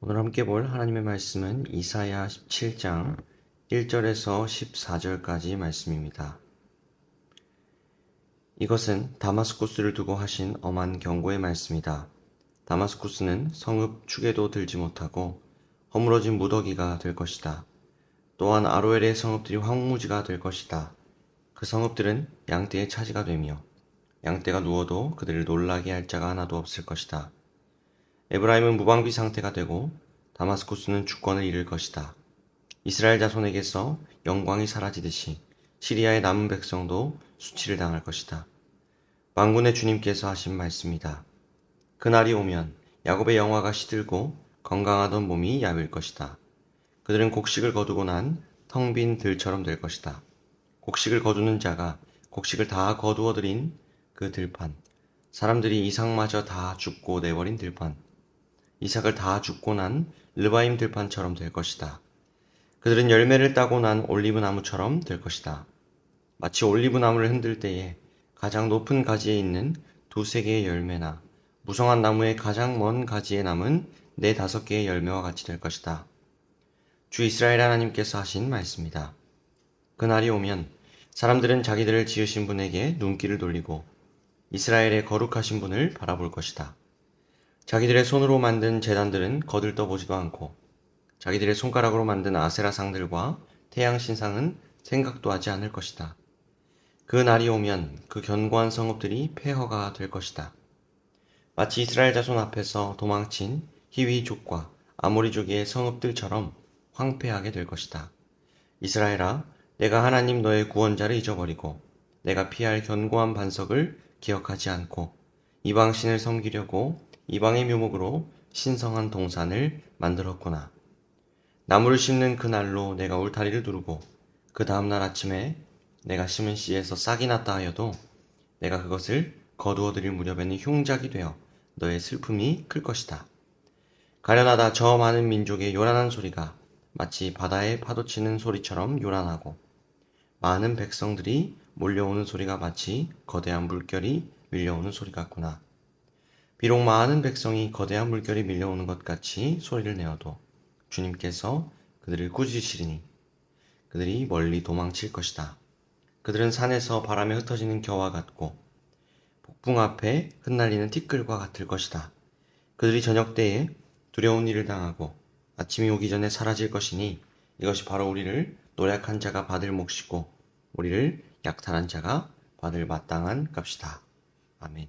오늘 함께 볼 하나님의 말씀은 이사야 17장 1절에서 14절까지 말씀입니다. 이것은 다마스쿠스를 두고 하신 엄한 경고의 말씀이다. 다마스쿠스는 성읍 축에도 들지 못하고 허물어진 무더기가 될 것이다. 또한 아로엘의 성읍들이 황무지가 될 것이다. 그 성읍들은 양떼의 차지가 되며 양떼가 누워도 그들을 놀라게 할 자가 하나도 없을 것이다. 에브라임은 무방비 상태가 되고 다마스쿠스는 주권을 잃을 것이다. 이스라엘 자손에게서 영광이 사라지듯이 시리아의 남은 백성도 수치를 당할 것이다. 만군의 주님께서 하신 말씀이다. 그날이 오면 야곱의 영화가 시들고 건강하던 몸이 야ვილ 것이다. 그들은 곡식을 거두고 난 텅 빈 들처럼 될 것이다. 곡식을 거두는 자가 곡식을 다 거두어 들인 그 들판, 사람들이 이삭마저 다 줍고 내버린 들판, 이삭을 다 줍고 난 르바임 들판처럼 될 것이다. 그들은 열매를 따고 난 올리브 나무처럼 될 것이다. 마치 올리브 나무를 흔들 때에 가장 높은 가지에 있는 두세 개의 열매나 무성한 나무의 가장 먼 가지에 남은 네다섯 개의 열매와 같이 될 것이다. 주 이스라엘 하나님께서 하신 말씀이다. 그날이 오면 사람들은 자기들을 지으신 분에게 눈길을 돌리고 이스라엘의 거룩하신 분을 바라볼 것이다. 자기들의 손으로 만든 제단들은 거들떠보지도 않고 자기들의 손가락으로 만든 아세라 상들과 태양 신상은 생각도 하지 않을 것이다. 그 날이 오면 그 견고한 성읍들이 폐허가 될 것이다. 마치 이스라엘 자손 앞에서 도망친 히위족과 아모리족의 성읍들처럼 황폐하게 될 것이다. 이스라엘아, 내가 하나님 너의 구원자를 잊어버리고 내가 피할 견고한 반석을 기억하지 않고 이방신을 섬기려고 이방의 묘목으로 신성한 동산을 만들었구나. 나무를 심는 그날로 내가 울타리를 두르고 그 다음날 아침에 내가 심은 씨에서 싹이 났다 하여도 내가 그것을 거두어 들일 무렵에는 흉작이 되어 너의 슬픔이 클 것이다. 가련하다 저 많은 민족의 요란한 소리가 마치 바다에 파도치는 소리처럼 요란하고 많은 백성들이 몰려오는 소리가 마치 거대한 물결이 밀려오는 소리 같구나. 비록 많은 백성이 거대한 물결이 밀려오는 것 같이 소리를 내어도 주님께서 그들을 꾸짖으시리니 그들이 멀리 도망칠 것이다. 그들은 산에서 바람에 흩어지는 겨와 같고 폭풍 앞에 흩날리는 티끌과 같을 것이다. 그들이 저녁 때에 두려운 일을 당하고 아침이 오기 전에 사라질 것이니 이것이 바로 우리를 노력한 자가 받을 몫이고 우리를 약탈한 자가 받을 마땅한 값이다. 아멘.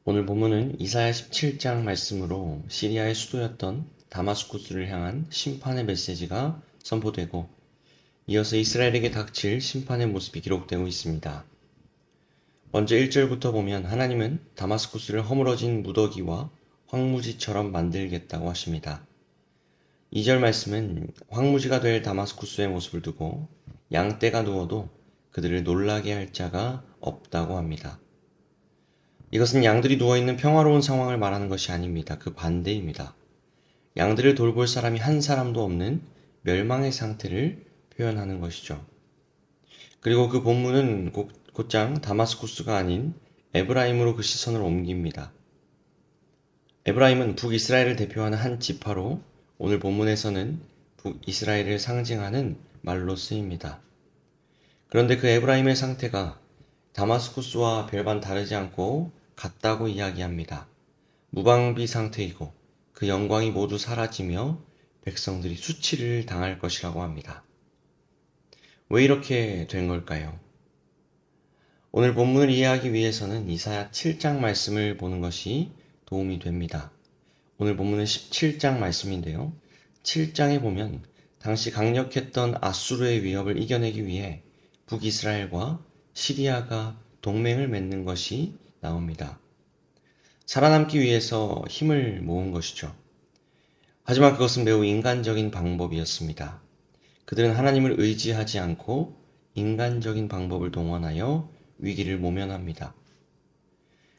오늘 본문은 이사야 17장 말씀으로 시리아의 수도였던 다마스쿠스를 향한 심판의 메시지가 선포되고 이어서 이스라엘에게 닥칠 심판의 모습이 기록되고 있습니다. 먼저 1절부터 보면 하나님은 다마스쿠스를 허물어진 무더기와 황무지처럼 만들겠다고 하십니다. 2절 말씀은 황무지가 될 다마스쿠스의 모습을 두고 양떼가 누워도 그들을 놀라게 할 자가 없다고 합니다. 이것은 양들이 누워있는 평화로운 상황을 말하는 것이 아닙니다. 그 반대입니다. 양들을 돌볼 사람이 한 사람도 없는 멸망의 상태를 표현하는 것이죠. 그리고 그 본문은 곧장 다마스쿠스가 아닌 에브라임으로 그 시선을 옮깁니다. 에브라임은 북이스라엘을 대표하는 한 지파로 오늘 본문에서는 북이스라엘을 상징하는 말로 쓰입니다. 그런데 그 에브라임의 상태가 다마스쿠스와 별반 다르지 않고 같다고 이야기합니다. 무방비 상태이고 그 영광이 모두 사라지며 백성들이 수치를 당할 것이라고 합니다. 왜 이렇게 된 걸까요? 오늘 본문을 이해하기 위해서는 이사야 7장 말씀을 보는 것이 도움이 됩니다. 오늘 본문은 17장 말씀인데요. 7장에 보면 당시 강력했던 아수르의 위협을 이겨내기 위해 북이스라엘과 시리아가 동맹을 맺는 것이 나옵니다. 살아남기 위해서 힘을 모은 것이죠. 하지만 그것은 매우 인간적인 방법이었습니다. 그들은 하나님을 의지하지 않고 인간적인 방법을 동원하여 위기를 모면합니다.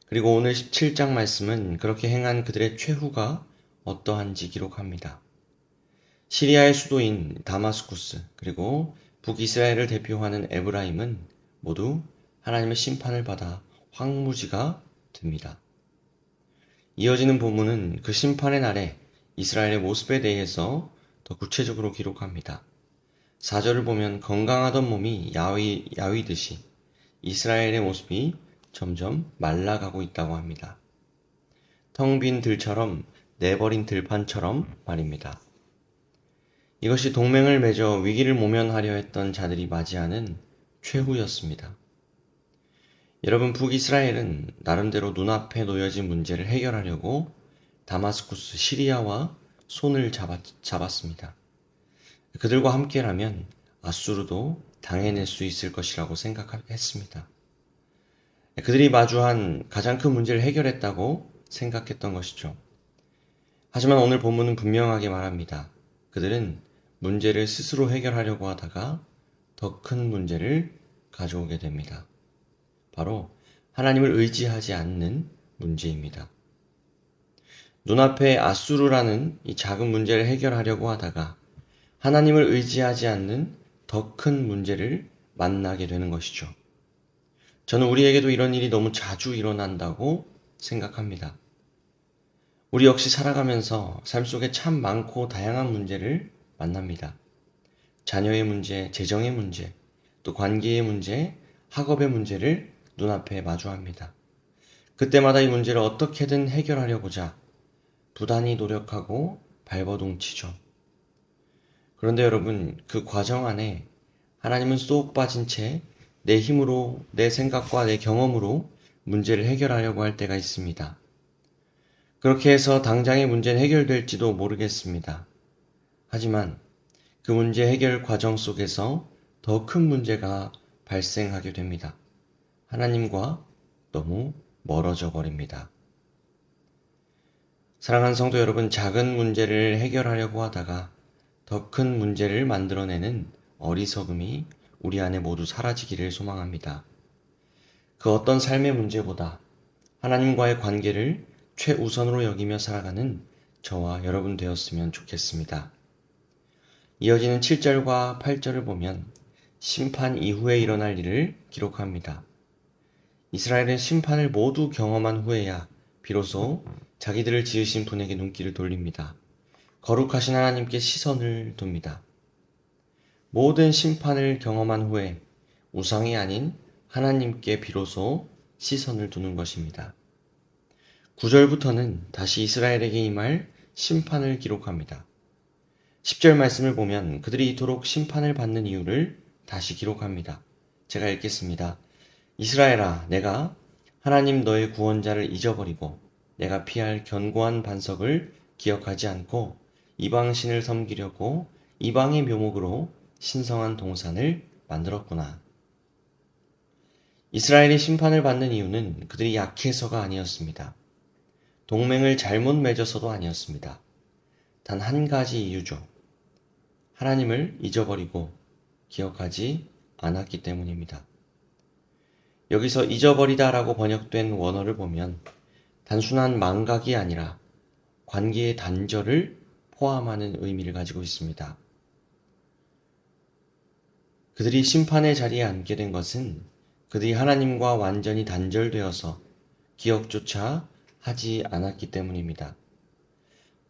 그리고 오늘 17장 말씀은 그렇게 행한 그들의 최후가 어떠한지 기록합니다. 시리아의 수도인 다마스쿠스 그리고 북이스라엘을 대표하는 에브라임은 모두 하나님의 심판을 받아 황무지가 됩니다. 이어지는 본문은 그 심판의 날에 이스라엘의 모습에 대해서 더 구체적으로 기록합니다. 4절을 보면 건강하던 몸이 야위듯이 이스라엘의 모습이 점점 말라가고 있다고 합니다. 텅 빈 들처럼 내버린 들판처럼 말입니다. 이것이 동맹을 맺어 위기를 모면하려 했던 자들이 맞이하는 최후였습니다. 여러분, 북이스라엘은 나름대로 눈앞에 놓여진 문제를 해결하려고 다마스쿠스 시리아와 손을 잡았습니다. 그들과 함께라면 아수르도 당해낼 수 있을 것이라고 생각했습니다. 그들이 마주한 가장 큰 문제를 해결했다고 생각했던 것이죠. 하지만 오늘 본문은 분명하게 말합니다. 그들은 문제를 스스로 해결하려고 하다가 더 큰 문제를 가져오게 됩니다. 바로 하나님을 의지하지 않는 문제입니다. 눈앞에 아수르라는 이 작은 문제를 해결하려고 하다가 하나님을 의지하지 않는 더 큰 문제를 만나게 되는 것이죠. 저는 우리에게도 이런 일이 너무 자주 일어난다고 생각합니다. 우리 역시 살아가면서 삶 속에 참 많고 다양한 문제를 만납니다. 자녀의 문제, 재정의 문제, 또 관계의 문제, 학업의 문제를 눈앞에 마주합니다. 그때마다 이 문제를 어떻게든 해결하려고자 부단히 노력하고 발버둥치죠. 그런데 여러분, 그 과정 안에 하나님은 쏙 빠진 채 내 힘으로, 내 생각과 내 경험으로 문제를 해결하려고 할 때가 있습니다. 그렇게 해서 당장의 문제는 해결될지도 모르겠습니다. 하지만 그 문제 해결 과정 속에서 더 큰 문제가 발생하게 됩니다. 하나님과 너무 멀어져 버립니다. 사랑하는 성도 여러분, 작은 문제를 해결하려고 하다가 더 큰 문제를 만들어내는 어리석음이 우리 안에 모두 사라지기를 소망합니다. 그 어떤 삶의 문제보다 하나님과의 관계를 최우선으로 여기며 살아가는 저와 여러분 되었으면 좋겠습니다. 이어지는 7절과 8절을 보면 심판 이후에 일어날 일을 기록합니다. 이스라엘은 심판을 모두 경험한 후에야 비로소 자기들을 지으신 분에게 눈길을 돌립니다. 거룩하신 하나님께 시선을 둡니다. 모든 심판을 경험한 후에 우상이 아닌 하나님께 비로소 시선을 두는 것입니다. 9절부터는 다시 이스라엘에게 임할 심판을 기록합니다. 10절 말씀을 보면 그들이 이토록 심판을 받는 이유를 다시 기록합니다. 제가 읽겠습니다. 이스라엘아, 내가 하나님 너의 구원자를 잊어버리고 내가 피할 견고한 반석을 기억하지 않고 이방신을 섬기려고 이방의 묘목으로 신성한 동산을 만들었구나. 이스라엘이 심판을 받는 이유는 그들이 약해서가 아니었습니다. 동맹을 잘못 맺어서도 아니었습니다. 단 한 가지 이유죠. 하나님을 잊어버리고 기억하지 않았기 때문입니다. 여기서 잊어버리다라고 번역된 원어를 보면 단순한 망각이 아니라 관계의 단절을 포함하는 의미를 가지고 있습니다. 그들이 심판의 자리에 앉게 된 것은 그들이 하나님과 완전히 단절되어서 기억조차 하지 않았기 때문입니다.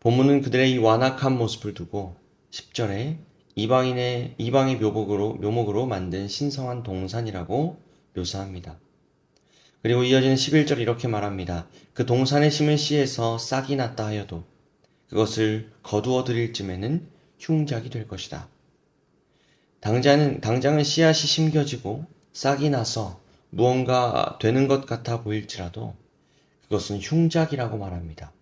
본문은 그들의 이 완악한 모습을 두고 10절에 이방의 묘목으로 만든 신성한 동산이라고 묘사합니다. 그리고 이어지는 11절 이렇게 말합니다. 그 동산에 심은 씨에서 싹이 났다 하여도 그것을 거두어 들일 쯤에는 흉작이 될 것이다. 당장은 씨앗이 심겨지고 싹이 나서 무언가 되는 것 같아 보일지라도 그것은 흉작이라고 말합니다.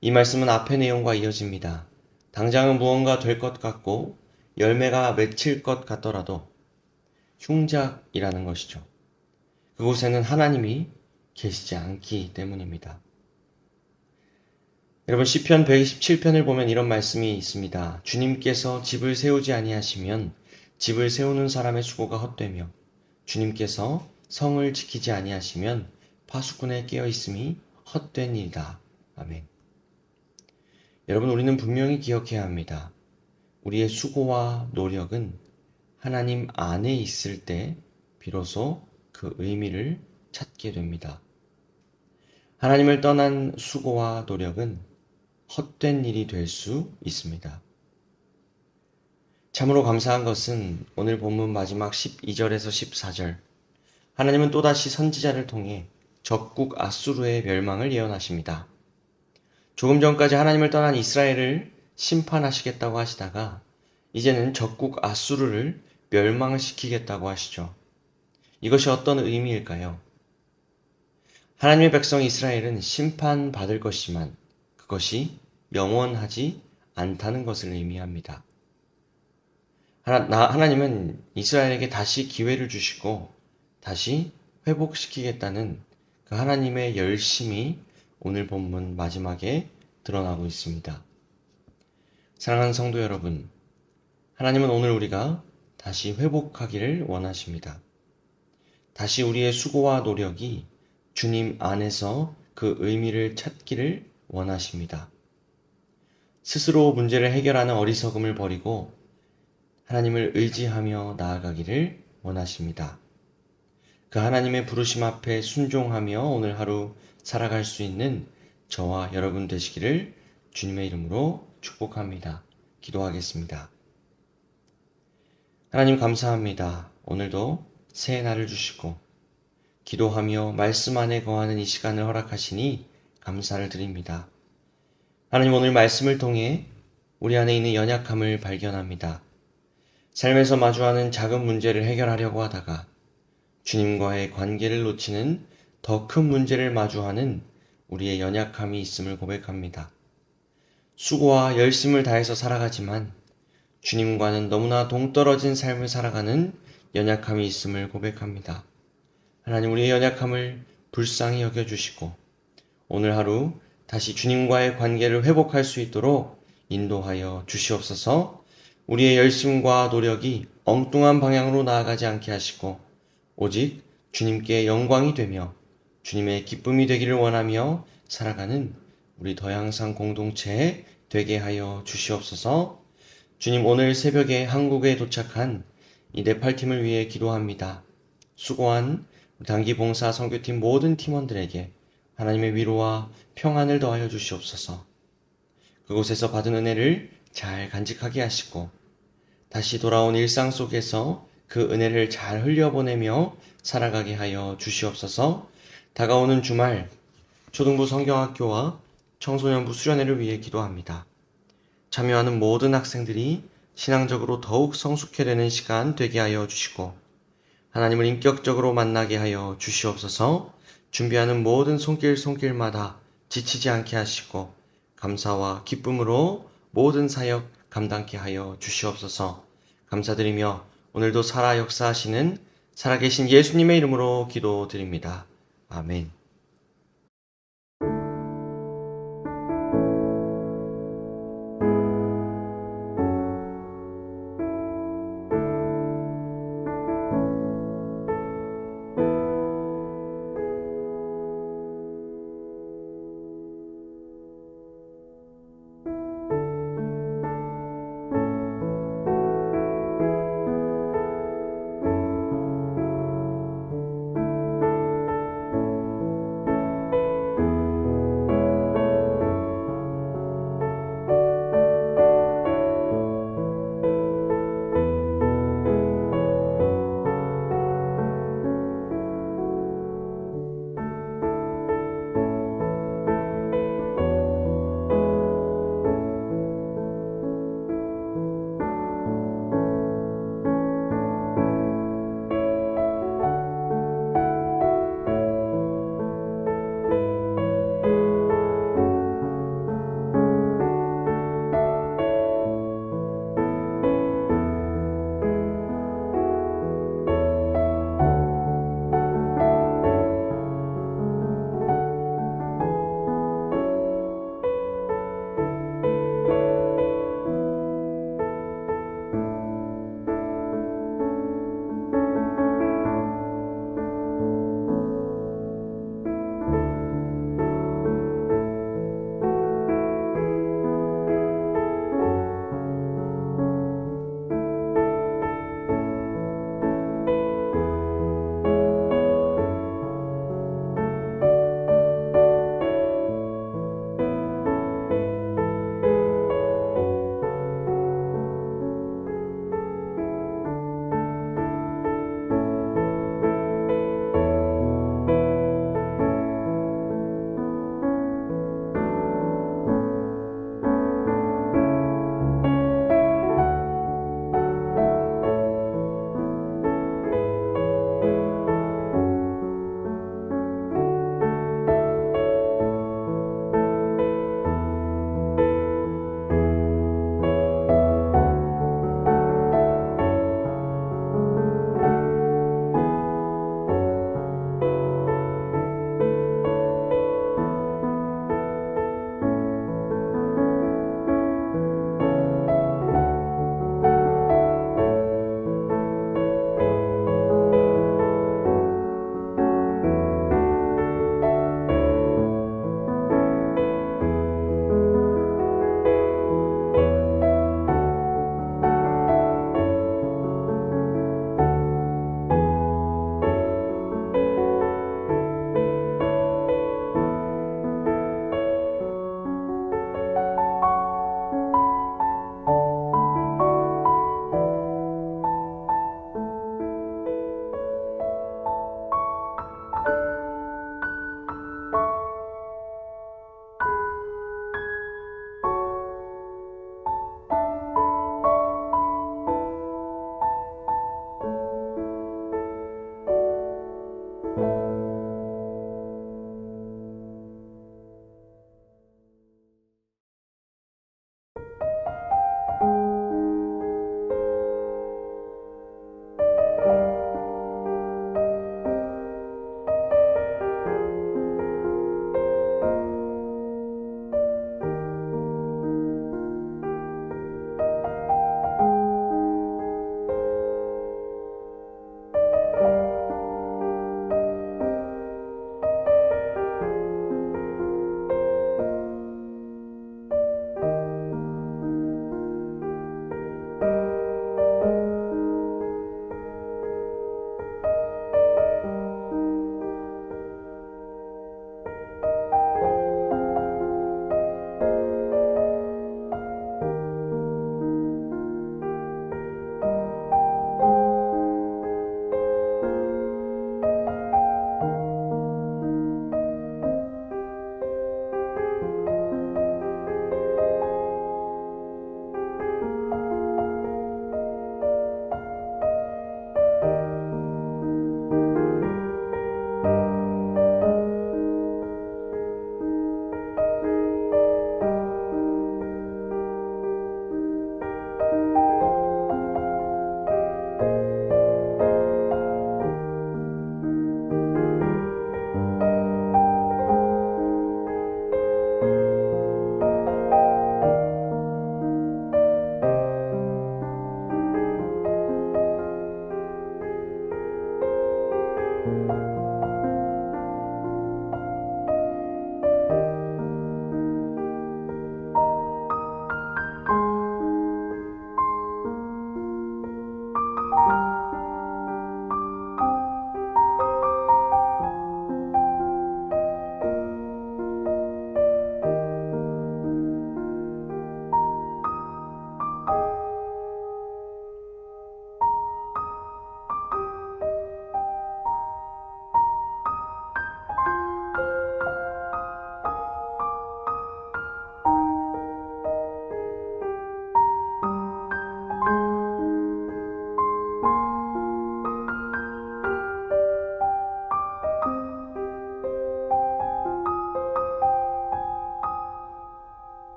이 말씀은 앞의 내용과 이어집니다. 당장은 무언가 될 것 같고 열매가 맺힐 것 같더라도 흉작이라는 것이죠. 그곳에는 하나님이 계시지 않기 때문입니다. 여러분, 시편 127편을 보면 이런 말씀이 있습니다. 주님께서 집을 세우지 아니하시면 집을 세우는 사람의 수고가 헛되며 주님께서 성을 지키지 아니하시면 파수꾼의 깨어있음이 헛된 일이다. 아멘. 여러분, 우리는 분명히 기억해야 합니다. 우리의 수고와 노력은 하나님 안에 있을 때 비로소 그 의미를 찾게 됩니다. 하나님을 떠난 수고와 노력은 헛된 일이 될 수 있습니다. 참으로 감사한 것은 오늘 본문 마지막 12절에서 14절, 하나님은 또다시 선지자를 통해 적국 아수르의 멸망을 예언하십니다. 조금 전까지 하나님을 떠난 이스라엘을 심판하시겠다고 하시다가 이제는 적국 아수르를 멸망시키겠다고 하시죠. 이것이 어떤 의미일까요? 하나님의 백성 이스라엘은 심판받을 것이지만 그것이 영원하지 않다는 것을 의미합니다. 하나님은 이스라엘에게 다시 기회를 주시고 다시 회복시키겠다는 그 하나님의 열심이 오늘 본문 마지막에 드러나고 있습니다. 사랑하는 성도 여러분, 하나님은 오늘 우리가 다시 회복하기를 원하십니다. 다시 우리의 수고와 노력이 주님 안에서 그 의미를 찾기를 원하십니다. 스스로 문제를 해결하는 어리석음을 버리고 하나님을 의지하며 나아가기를 원하십니다. 그 하나님의 부르심 앞에 순종하며 오늘 하루 살아갈 수 있는 저와 여러분 되시기를 주님의 이름으로 축복합니다. 기도하겠습니다. 하나님 감사합니다. 오늘도 새 날을 주시고 기도하며 말씀 안에 거하는 이 시간을 허락하시니 감사를 드립니다. 하나님 오늘 말씀을 통해 우리 안에 있는 연약함을 발견합니다. 삶에서 마주하는 작은 문제를 해결하려고 하다가 주님과의 관계를 놓치는 더 큰 문제를 마주하는 우리의 연약함이 있음을 고백합니다. 수고와 열심을 다해서 살아가지만 주님과는 너무나 동떨어진 삶을 살아가는 연약함이 있음을 고백합니다. 하나님 우리의 연약함을 불쌍히 여겨주시고 오늘 하루 다시 주님과의 관계를 회복할 수 있도록 인도하여 주시옵소서. 우리의 열심과 노력이 엉뚱한 방향으로 나아가지 않게 하시고 오직 주님께 영광이 되며 주님의 기쁨이 되기를 원하며 살아가는 우리 더양산 공동체 되게 하여 주시옵소서. 주님 오늘 새벽에 한국에 도착한 이 네팔팀을 위해 기도합니다. 수고한 단기봉사 선교팀 모든 팀원들에게 하나님의 위로와 평안을 더하여 주시옵소서. 그곳에서 받은 은혜를 잘 간직하게 하시고 다시 돌아온 일상 속에서 그 은혜를 잘 흘려보내며 살아가게 하여 주시옵소서. 다가오는 주말 초등부 성경학교와 청소년부 수련회를 위해 기도합니다. 참여하는 모든 학생들이 신앙적으로 더욱 성숙해 되는 시간 되게 하여 주시고 하나님을 인격적으로 만나게 하여 주시옵소서. 준비하는 모든 손길마다 지치지 않게 하시고 감사와 기쁨으로 모든 사역 감당케 하여 주시옵소서. 감사드리며 오늘도 살아 역사하시는 살아계신 예수님의 이름으로 기도드립니다. 아멘.